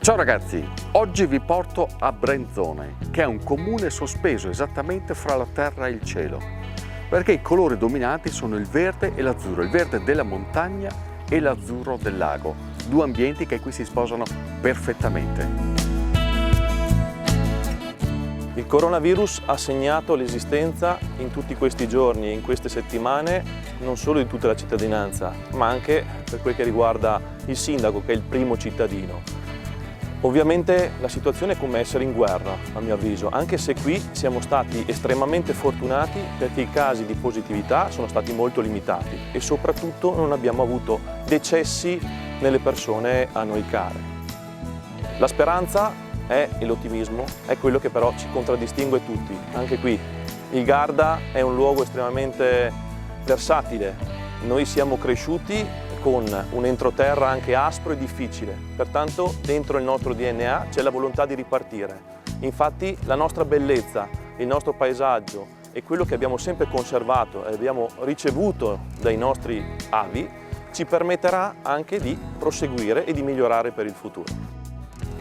Ciao ragazzi, oggi vi porto a Brenzone, che è un comune sospeso esattamente fra la terra e il cielo, perché i colori dominanti sono il verde e l'azzurro, il verde della montagna e l'azzurro del lago, due ambienti che qui si sposano perfettamente. Il coronavirus ha segnato l'esistenza in tutti questi giorni e in queste settimane non solo di tutta la cittadinanza, ma anche per quel che riguarda il sindaco, che è il primo cittadino. Ovviamente la situazione è come essere in guerra, a mio avviso, anche se qui siamo stati estremamente fortunati perché i casi di positività sono stati molto limitati e soprattutto non abbiamo avuto decessi nelle persone a noi care. La speranza e l'ottimismo è quello che però ci contraddistingue tutti. Anche qui il Garda è un luogo estremamente versatile. Noi siamo cresciuti con un entroterra anche aspro e difficile, pertanto dentro il nostro DNA c'è la volontà di ripartire. Infatti la nostra bellezza, il nostro paesaggio e quello che abbiamo sempre conservato e abbiamo ricevuto dai nostri avi ci permetterà anche di proseguire e di migliorare per il futuro.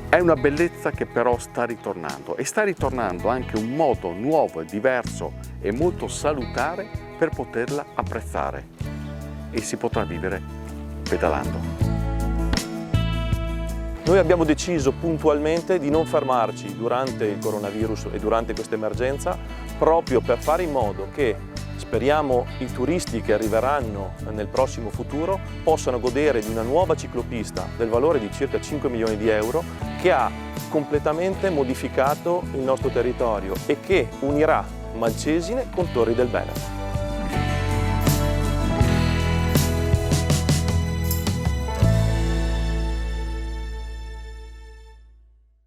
È una bellezza che però sta ritornando e sta ritornando anche un modo nuovo e diverso e molto salutare per poterla apprezzare e si potrà vivere pedalando. Noi abbiamo deciso puntualmente di non fermarci durante il coronavirus e durante questa emergenza proprio per fare in modo che, speriamo, i turisti che arriveranno nel prossimo futuro possano godere di una nuova ciclopista del valore di circa 5 milioni di euro che ha completamente modificato il nostro territorio e che unirà Malcesine con Torri del Bene.